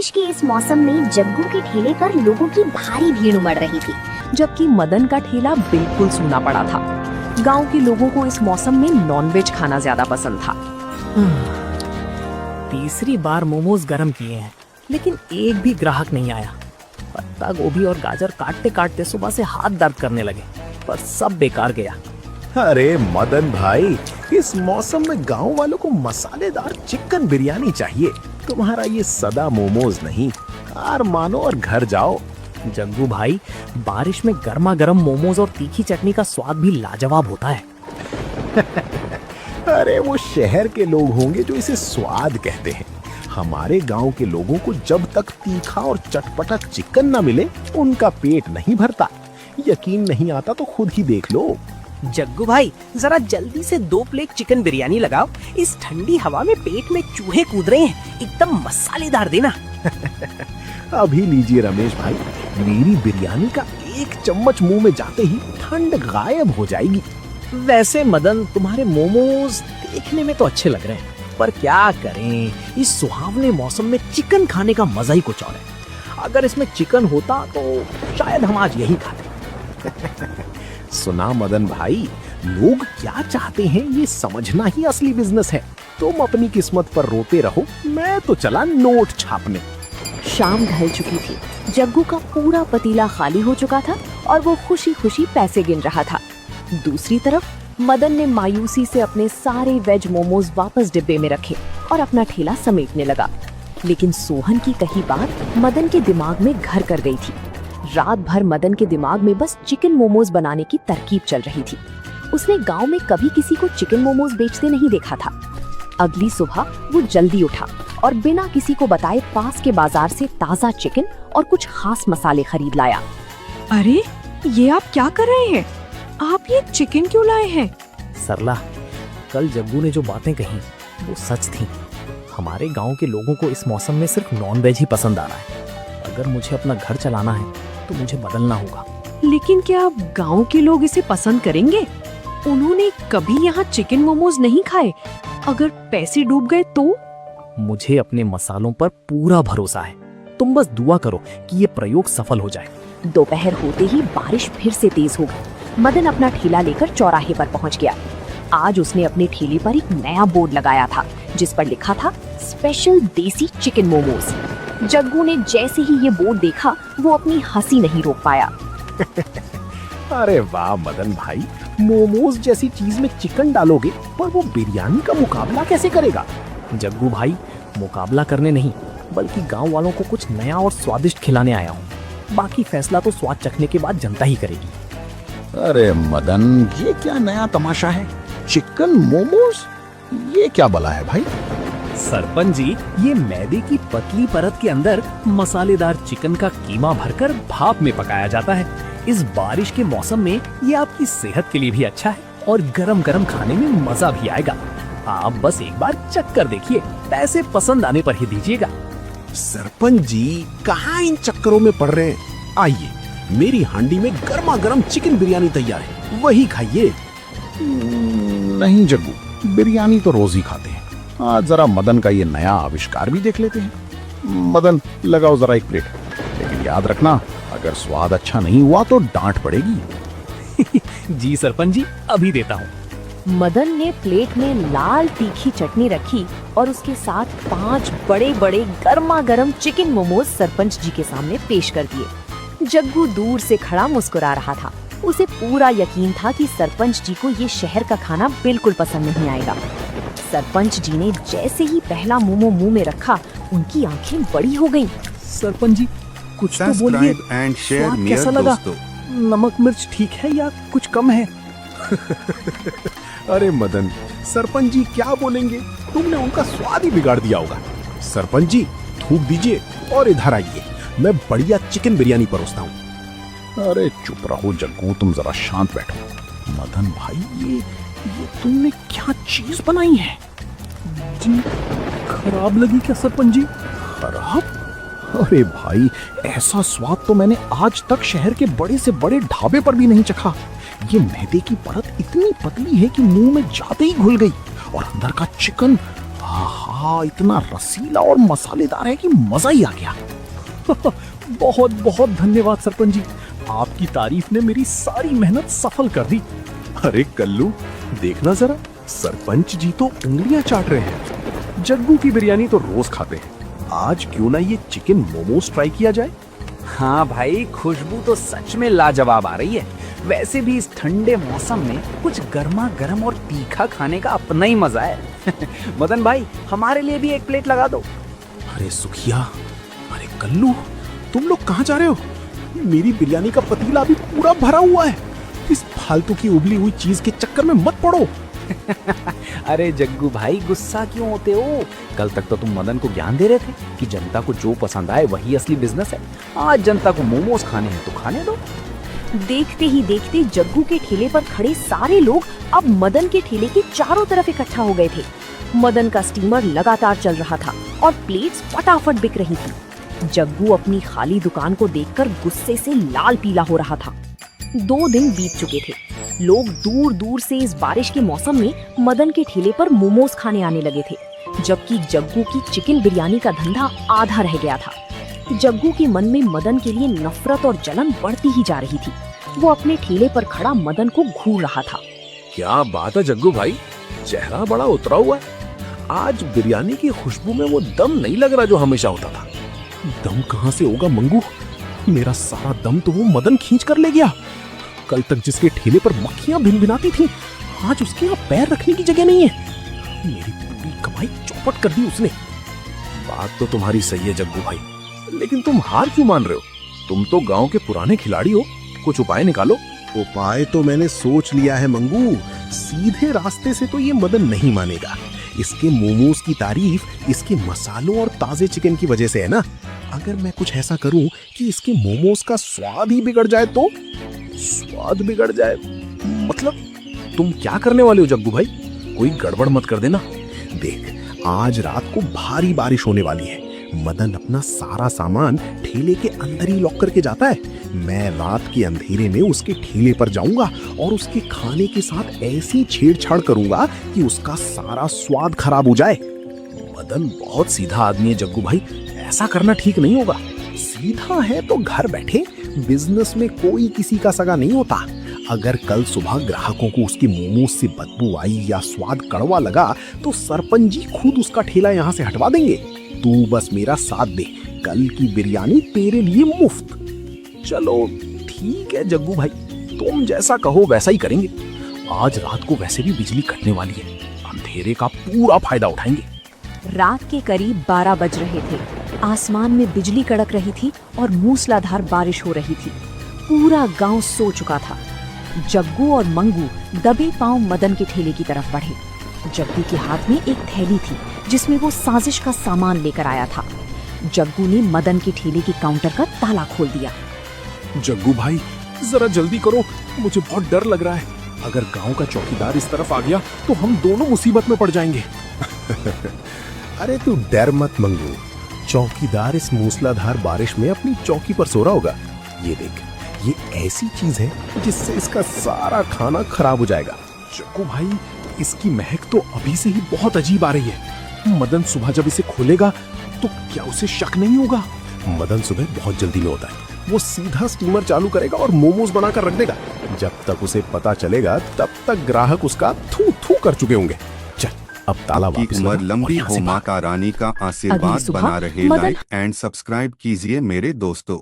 बारिश के इस मौसम में जग्गू के ठेले पर लोगों की भारी भीड़ उमड़ रही थी, जबकि मदन का ठेला बिल्कुल सूना पड़ा था। गांव के लोगों को इस मौसम में नॉनवेज खाना ज्यादा पसंद था। तीसरी बार मोमोज गरम किए हैं, लेकिन एक भी ग्राहक नहीं आया। पत्ता गोभी और गाजर काटते काटते सुबह से हाथ दर्द करने लगे, पर सब बेकार गया। अरे मदन भाई, इस मौसम में गांव वालों को मसालेदार चिकन बिरयानी चाहिए। तुम्हारा ये सदा मोमोज नहीं। हार मानो और घर जाओ। जग्गू भाई, बारिश में गर्मा गर्म मोमोज और तीखी चटनी का स्वाद भी लाजवाब होता है। अरे वो शहर के लोग होंगे जो इसे स्वाद कहते हैं। हमारे गांव के लोगों को जब तक तीखा और चटपटा चिकन ना मिले उनका पेट नहीं भरता। यकीन नहीं आता तो खुद ही देख लो। जग्गू भाई, जरा जल्दी से 2 प्लेट चिकन बिरयानी लगाओ। इस ठंडी हवा में पेट में चूहे कूद रहे हैं, एकदम मसालेदार देना। अभी लीजिए रमेश भाई, मेरी बिरयानी का 1 चम्मच मुंह में जाते ही ठंड गायब हो जाएगी। वैसे मदन, तुम्हारे मोमोज देखने में तो अच्छे लग रहे हैं, पर क्या करें, इस सुहावने मौसम में चिकन खाने का मजा ही कुछ और है। अगर इसमें चिकन होता तो शायद हम आज यही खाते। सुना मदन भाई, लोग क्या चाहते हैं ये समझना ही असली बिजनेस है। तुम अपनी किस्मत पर रोते रहो, मैं तो चला नोट छापने। शाम ढल चुकी थी। जग्गू का पूरा पतीला खाली हो चुका था और वो खुशी खुशी पैसे गिन रहा था। दूसरी तरफ मदन ने मायूसी से अपने सारे वेज मोमोज वापस डिब्बे में रखे और अपना ठेला समेटने लगा। लेकिन सोहन की कही बात मदन के दिमाग में घर कर गई थी। रात भर मदन के दिमाग में बस चिकन मोमोज बनाने की तरकीब चल रही थी। उसने गांव में कभी किसी को चिकन मोमोज बेचते नहीं देखा था। अगली सुबह वो जल्दी उठा और बिना किसी को बताए पास के बाजार से ताज़ा चिकन और कुछ खास मसाले खरीद लाया। अरे, ये आप क्या कर रहे हैं? आप ये चिकन क्यों लाए हैं? सरला, कल जग्गू ने जो बातें कही वो सच थी। हमारे गांव के लोगों को इस मौसम में सिर्फ नॉनवेज ही पसंद आ रहा है। अगर मुझे अपना घर चलाना है तो मुझे बदलना होगा। लेकिन क्या गांव के लोग इसे पसंद करेंगे? उन्होंने कभी यहाँ चिकन मोमोज नहीं खाए। अगर पैसे डूब गए तो? मुझे अपने मसालों पर पूरा भरोसा है। तुम बस दुआ करो कि ये प्रयोग सफल हो जाए। दोपहर होते ही बारिश फिर से तेज हो गई। मदन अपना ठेला लेकर चौराहे पर पहुंच गया। आज उसने अपने ठेले पर एक नया बोर्ड लगाया था जिस पर लिखा था स्पेशल देसी चिकन मोमोज। जग्गू ने जैसे ही ये बोर्ड देखा वो अपनी हंसी नहीं रोक पाया। अरे वाह मदन भाई, मोमोज जैसी चीज में चिकन डालोगे पर वो बिरयानी का मुकाबला कैसे करेगा? जग्गू भाई, मुकाबला करने नहीं बल्कि गांव वालों को कुछ नया और स्वादिष्ट खिलाने आया हूँ। बाकी फैसला तो स्वाद चखने के बाद जनता ही करेगी। अरे मदन, ये क्या नया तमाशा है? चिकन मोमोज, ये क्या बला है भाई? सरपंच जी, ये मैदे की पतली परत के अंदर मसालेदार चिकन का कीमा भरकर भाप में पकाया जाता है। इस बारिश के मौसम में ये आपकी सेहत के लिए भी अच्छा है और गरम गरम खाने में मजा भी आएगा। आप बस एक बार चख कर देखिए, पैसे पसंद आने पर ही दीजिएगा। सरपंच जी, कहाँ इन चक्करों में पड़ रहे हैं? आइए, मेरी हांडी में गर्मा गर्म चिकन बिरयानी तैयार है, वही खाइए। नहीं जग्गू, बिरयानी तो रोज ही खाते हैं। आज जरा मदन का ये नया आविष्कार भी देख लेते हैं। मदन, लगाओ जरा 1 प्लेट, लेकिन याद रखना अगर स्वाद अच्छा नहीं हुआ तो डांट पड़ेगी। जी सरपंच जी, अभी देता हूँ। मदन ने प्लेट में लाल तीखी चटनी रखी और उसके साथ 5 बड़े बड़े गर्मा गर्म चिकन मोमोज सरपंच जी के सामने पेश कर दिए। जग्गू दूर से खड़ा मुस्कुरा रहा था। उसे पूरा यकीन था कि सरपंच जी को ये शहर का खाना बिल्कुल पसंद नहीं आएगा। सरपंच जी ने जैसे ही पहला मोमो मुंह में रखा, उनकी आंखें बड़ी हो गईं। सरपंच जी, कुछ तो बोलिए, स्वाद कैसा लगा? नमक मिर्च ठीक है या कुछ कम है? अरे मदन, सरपंच जी क्या बोलेंगे? तुमने उनका स्वाद ही बिगाड़ दिया होगा। सरपंच जी, थूक दीजिए और इधर आइए, मैं बढ़िया चिकन बिरयानी परोसता हूँ। अरे चुप रहो जग्गू, तुम जरा शांत बैठो। मदन भाई, ये तुमने क्या चीज बनाई है? जी, खराब लगी क्या सरपंच जी? खराब? अरे भाई, ऐसा स्वाद तो मैंने आज तक शहर के बड़े से बड़े ढाबे पर भी नहीं चखा। ये मैदे की परत इतनी पतली है कि मुंह में जाते ही घुल गई और अंदर का चिकन, आहा, इतना रसीला और मसालेदार है कि मजा ही आ गया। बहुत बहुत धन्यवाद सरपंच जी, आपकी तारीफ ने मेरी सारी मेहनत सफल कर दी। अरे कल्लू, देखना जरा, सरपंच जी तो उंगलियां चाट रहे हैं। जग्गू की बिरयानी तो रोज खाते हैं, आज क्यों ना ये चिकन मोमोज ट्राई किया जाए। हाँ भाई, खुशबू तो सच में लाजवाब आ रही है। वैसे भी इस ठंडे मौसम में कुछ गर्मा गर्म और तीखा खाने का अपना ही मजा है। मदन भाई, हमारे लिए भी एक प्लेट लगा दो। अरे सुखिया, अरे कल्लू, तुम लोग कहाँ जा रहे हो? मेरी बिरयानी का पतीला अभी पूरा भरा हुआ है। इस फालतू की उबली हुई चीज के चक्कर में मत पड़ो। अरे जग्गू भाई, गुस्सा क्यों होते हो? कल तक तो तुम मदन को ज्ञान दे रहे थे कि जनता को जो पसंद आए वही असली बिजनेस है। आज जनता को मोमोज खाने हैं तो खाने दो। देखते ही देखते जग्गू के ठेले पर खड़े सारे लोग अब मदन के ठेले के चारों तरफ इकट्ठा हो गए थे। मदन का स्टीमर लगातार चल रहा था और प्लेट्स फटाफट बिक रही थी। जग्गू अपनी खाली दुकान को देखकर गुस्से से लाल पीला हो रहा था। 2 दिन बीत चुके थे। लोग दूर दूर से इस बारिश के मौसम में मदन के ठेले पर मोमोज खाने आने लगे थे, जबकि जग्गू की चिकन बिरयानी का धंधा आधा रह गया था। जग्गू के मन में मदन के लिए नफरत और जलन बढ़ती ही जा रही थी। वो अपने ठेले पर खड़ा मदन को घूर रहा था। क्या बात है जग्गू भाई, चेहरा बड़ा उतरा हुआ है। आज बिरयानी की खुशबू में वो दम नहीं लग रहा जो हमेशा होता था। दम कहाँ से होगा मंगू? मेरा सारा दम तो वो मदन खींच कर ले गया। कल तक जिसके ठेले पर मक्खियां भिनभिनाती थी, आज उसके यहाँ पैर रखने की जगह नहीं है। मेरी पूरी कमाई चौपट कर दी उसने। बात तो तुम्हारी सही है जग्गू भाई, लेकिन तुम हार क्यों मान रहे हो? तुम तो गांव के पुराने खिलाड़ी हो, कुछ उपाय निकालो। उपाय तो मैंने सोच लिया है मंगू। सीधे रास्ते से तो ये मदन नहीं मानेगा। इसके मोमोज की तारीफ इसके मसालों और ताजे चिकन की वजह से है ना। अगर मैं कुछ ऐसा करूं कि इसके मोमोज का स्वाद ही बिगड़ जाए तो? स्वाद बिगड़ जाए मतलब तुम क्या करने वाले हो जग्गू भाई? कोई गड़बड़ मत कर देना। देख, आज रात को भारी बारिश होने वाली है। मदन अपना सारा सामान ठेले के अंदर ही लॉक करके जाता है। मैं रात के अंधेरे में उसके ठेले पर जाऊंगा और उसके खाने के साथ ऐसी छेड़छाड़ करूंगा कि उसका सारा स्वाद खराब हो जाए। मदन बहुत सीधा आदमी है जग्गू भाई, ऐसा करना ठीक नहीं होगा। सीधा है तो घर बैठे, बिजनेस में कोई किसी का सगा नहीं होता। अगर कल सुबह ग्राहकों को उसके मोमोज से बदबू आई या स्वाद कड़वा लगा तो सरपंच जी खुद उसका ठेला यहाँ से हटवा देंगे। तू बस मेरा साथ दे, कल की बिरयानी तेरे लिए मुफ्त। चलो ठीक है जग्गू भाई, तुम जैसा कहो वैसा ही करेंगे। आज रात को वैसे भी बिजली कटने वाली है, अंधेरे का पूरा फायदा उठाएंगे। रात के करीब 12 बज रहे थे। आसमान में बिजली कड़क रही थी और मूसलाधार बारिश हो रही थी। पूरा गांव सो चुका था। जग्गू और मंगू दबे पांव मदन के ठेले की तरफ बढ़े। जग्गू के हाथ में एक थैली थी जिसमें वो साजिश का सामान लेकर आया था। जग्गू ने मदन के ठेले के काउंटर का ताला खोल दिया। जग्गू भाई, जरा जल्दी करो, मुझे बहुत डर लग रहा है। अगर गांव का चौकीदार इस तरफ आ गया तो हम दोनों मुसीबत में पड़ जाएंगे। अरे तू डर मत मंगू, चौकीदार इस मूसलाधार बारिश में अपनी चौकी पर सो रहा होगा। ये देख, ये ऐसी चीज है जिससे इसका सारा खाना खराब हो जाएगा। जग्गू भाई, इसकी महक तो अभी से ही बहुत अजीब आ रही है। मदन सुबह जब इसे खोलेगा तो क्या उसे शक नहीं होगा? मदन सुबह बहुत जल्दी में होता है। वो सीधा स्टीमर चालू करेगा और मोमोज बनाकर रख देगा। जब तक उसे पता चलेगा तब तक ग्राहक उसका थू थू कर चुके होंगे। चल, अब ताला वापस उम्र लगा लंबी और यहाँ हो, से माता रानी का अगली आशीर्वाद सुबह बना रहे। मदन- लाइक एंड सब्सक्राइब कीजिए मेरे दोस्तों।